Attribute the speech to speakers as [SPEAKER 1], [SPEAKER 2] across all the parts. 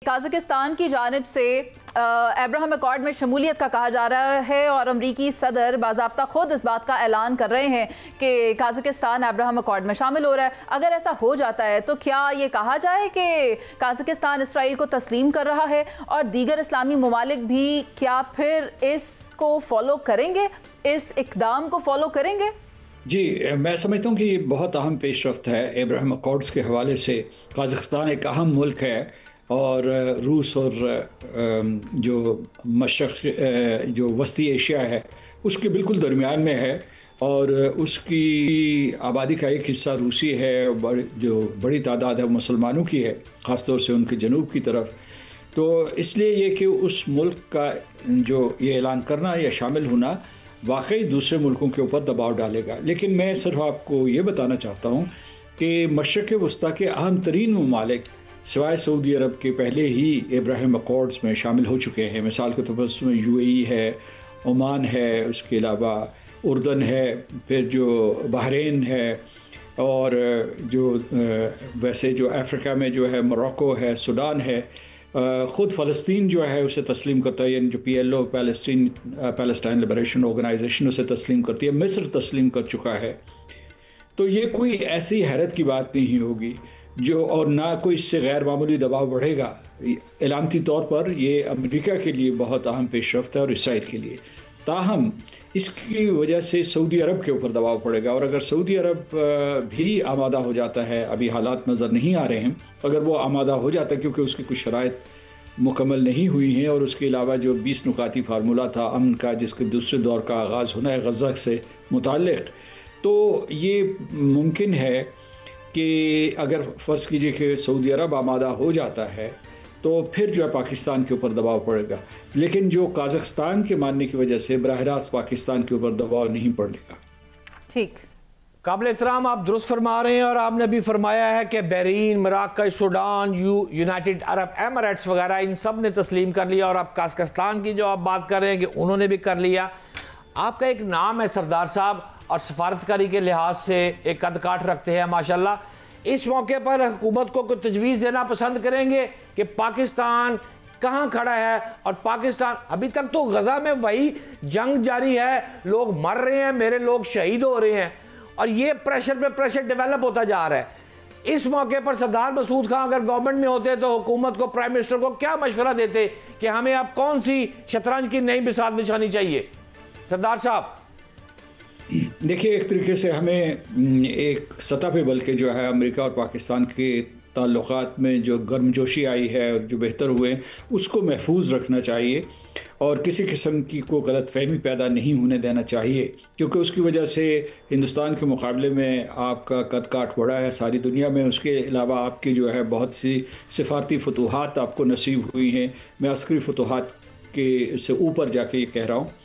[SPEAKER 1] Kazakhstan کی جانب سے ابراہم اکارڈ میں شمولیت کا کہا جا رہا ہے اور امریکی صدر باضابطہ خود اس بات کا اعلان کر رہے ہیں کہ کازکستان ابراہم اکارڈ میں شامل ہو رہا ہے۔ اگر ایسا ہو جاتا ہے تو کیا یہ کہا جائے کہ کازکستان اسرائیل کو تسلیم کر رہا ہے اور دیگر اسلامی ممالک بھی کیا پھر اس کو فالو کریں گے، اس اقدام کو فالو کریں گے؟
[SPEAKER 2] جی، میں سمجھتا ہوں کہ یہ بہت اہم پیش رفت ہے ابراہم اکارڈز کے حوالے سے۔ کازکستان ایک اہم ملک ہے اور روس اور جو مشرق جو وسطی ایشیا ہے اس کے بالکل درمیان میں ہے، اور اس کی آبادی کا ایک حصہ روسی ہے، جو بڑی تعداد ہے مسلمانوں کی ہے، خاص طور سے ان کے جنوب کی طرف۔ تو اس لیے یہ کہ اس ملک کا جو یہ اعلان کرنا یا شامل ہونا واقعی دوسرے ملکوں کے اوپر دباؤ ڈالے گا۔ لیکن میں صرف آپ کو یہ بتانا چاہتا ہوں کہ مشرق وسطیٰ کے اہم ترین ممالک سوائے سعودی عرب کے پہلے ہی ابراہیم اکارڈز میں شامل ہو چکے ہیں۔ مثال کے طور پر اس میں UAE ہے، عمان ہے، اس کے علاوہ اردن ہے، پھر جو بحرین ہے، اور جو ویسے جو افریقہ میں جو ہے موروکو ہے، سوڈان ہے، خود فلسطین جو ہے اسے تسلیم کرتا ہے، یعنی جو PLO پیلسٹائن لبریشن آرگنائزیشن اسے تسلیم کرتی ہے، مصر تسلیم کر چکا ہے۔ تو یہ کوئی ایسی حیرت کی بات نہیں ہوگی اور نہ کوئی اس سے غیر معمولی دباؤ بڑھے گا۔ علامتی طور پر یہ امریکہ کے لیے بہت اہم پیش رفت ہے اور اسرائیل کے لیے۔ تاہم اس کی وجہ سے سعودی عرب کے اوپر دباؤ پڑے گا، اور اگر سعودی عرب بھی آمادہ ہو جاتا ہے، ابھی حالات نظر نہیں آ رہے ہیں، اگر وہ آمادہ ہو جاتا ہے کیونکہ اس کی کچھ شرائط مکمل نہیں ہوئی ہیں، اور اس کے علاوہ جو 20 نکاتی فارمولہ تھا امن کا جس کے دوسرے دور کا آغاز ہونا ہے غزہ سے متعلق، تو یہ ممکن ہے کہ اگر فرض کیجئے کہ سعودی عرب آمادہ ہو جاتا ہے تو پھر جو ہے پاکستان کے اوپر دباؤ پڑے گا، لیکن جو کازکستان کے ماننے کی وجہ سے براہ راست پاکستان کے اوپر دباؤ نہیں پڑنے گا۔
[SPEAKER 1] ٹھیک،
[SPEAKER 3] قابل احترام آپ درست فرما رہے ہیں، اور آپ نے بھی فرمایا ہے کہ بحرین، مراکش، سوڈان، یونائٹڈ عرب ایمریٹس وغیرہ ان سب نے تسلیم کر لیا، اور اب کازکستان کی جو آپ بات کر رہے ہیں کہ انہوں نے بھی کر لیا۔ آپ کا ایک نام ہے سردار صاحب، اور سفارتکاری کے لحاظ سے ایک قد کاٹ رکھتے ہیں ماشاءاللہ۔ اس موقع پر حکومت کو کوئی تجویز دینا پسند کریں گے کہ پاکستان کہاں کھڑا ہے؟ اور پاکستان ابھی تک تو غزہ میں وہی جنگ جاری ہے، لوگ مر رہے ہیں، میرے لوگ شہید ہو رہے ہیں، اور یہ پریشر پہ پریشر ڈیولپ ہوتا جا رہا ہے۔ اس موقع پر سردار مسعود خان اگر گورنمنٹ میں ہوتے تو حکومت کو، پرائم منسٹر کو کیا مشورہ دیتے کہ ہمیں اب کون سی شطرنج کی نئی بساط بچھانی چاہیے؟ سردار صاحب
[SPEAKER 2] دیکھیے، ایک طریقے سے ہمیں ایک سطح پہ بلکہ جو ہے امریکہ اور پاکستان کے تعلقات میں جو گرمجوشی آئی ہے اور جو بہتر ہوئے اس کو محفوظ رکھنا چاہیے، اور کسی قسم کی کوئی غلط فہمی پیدا نہیں ہونے دینا چاہیے، کیونکہ اس کی وجہ سے ہندوستان کے مقابلے میں آپ کا قد کاٹ بڑھا ہے ساری دنیا میں۔ اس کے علاوہ آپ کی جو ہے بہت سی سفارتی فتوحات آپ کو نصیب ہوئی ہیں، میں عسکری فتوحات کے سے اوپر جا کے یہ کہہ رہا ہوں۔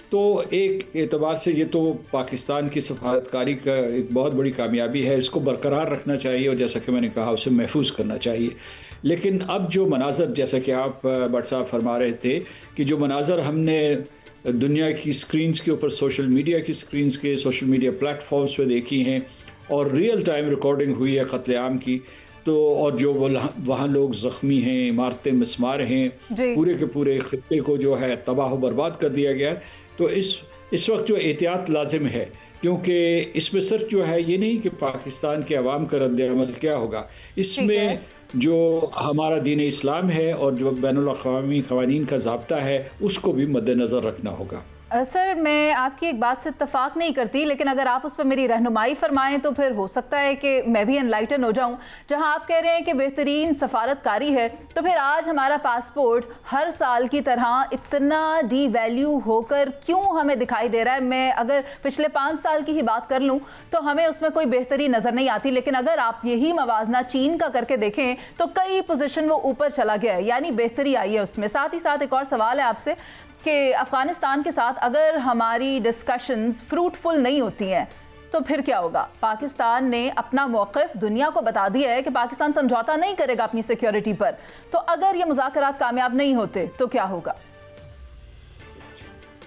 [SPEAKER 2] تو ایک اعتبار سے یہ تو پاکستان کی سفارتکاری کا ایک بہت بڑی کامیابی ہے، اس کو برقرار رکھنا چاہیے، اور جیسا کہ میں نے کہا اسے محفوظ کرنا چاہیے۔ لیکن اب جو مناظر، جیسا کہ آپ بٹ صاحب فرما رہے تھے کہ جو مناظر ہم نے دنیا کی سکرینز کے اوپر، سوشل میڈیا کی سکرینز کے، سوشل میڈیا پلیٹ فارمز پہ دیکھی ہیں، اور ریئل ٹائم ریکارڈنگ ہوئی ہے قتل عام کی، تو اور جو وہاں لوگ زخمی ہیں، عمارتیں مسمار ہیں، پورے کے پورے خطے کو جو ہے تباہ و برباد کر دیا گیا ہے، تو اس وقت جو احتیاط لازم ہے، کیونکہ اس میں صرف جو ہے یہ نہیں کہ پاکستان کے عوام کا رد عمل کیا ہوگا، اس میں جو ہمارا دین اسلام ہے اور جو بین الاقوامی قوانین کا ضابطہ ہے اس کو بھی مد نظر رکھنا ہوگا۔
[SPEAKER 1] سر، میں آپ کی ایک بات سے اتفاق نہیں کرتی، لیکن اگر آپ اس پر میری رہنمائی فرمائیں تو پھر ہو سکتا ہے کہ میں بھی انلائٹن ہو جاؤں۔ جہاں آپ کہہ رہے ہیں کہ بہترین سفارتکاری ہے، تو پھر آج ہمارا پاسپورٹ ہر سال کی طرح اتنا ڈی ویلیو ہو کر کیوں ہمیں دکھائی دے رہا ہے؟ میں اگر پچھلے 5 سال کی ہی بات کر لوں تو ہمیں اس میں کوئی بہتری نظر نہیں آتی، لیکن اگر آپ یہی موازنہ چین کا کر کے دیکھیں تو کئی پوزیشن وہ اوپر چلا گیا ہے، یعنی بہتری آئی ہے اس میں۔ ساتھ ہی ساتھ ایک اور سوال ہے آپ سے کہ افغانستان کے ساتھ اگر ہماری ڈسکشنز فروٹفل نہیں ہوتی ہیں تو پھر کیا ہوگا؟ پاکستان نے اپنا موقف دنیا کو بتا دیا ہے کہ پاکستان سمجھوتا نہیں کرے گا اپنی سیکیورٹی پر، تو اگر یہ مذاکرات کامیاب نہیں ہوتے تو کیا ہوگا؟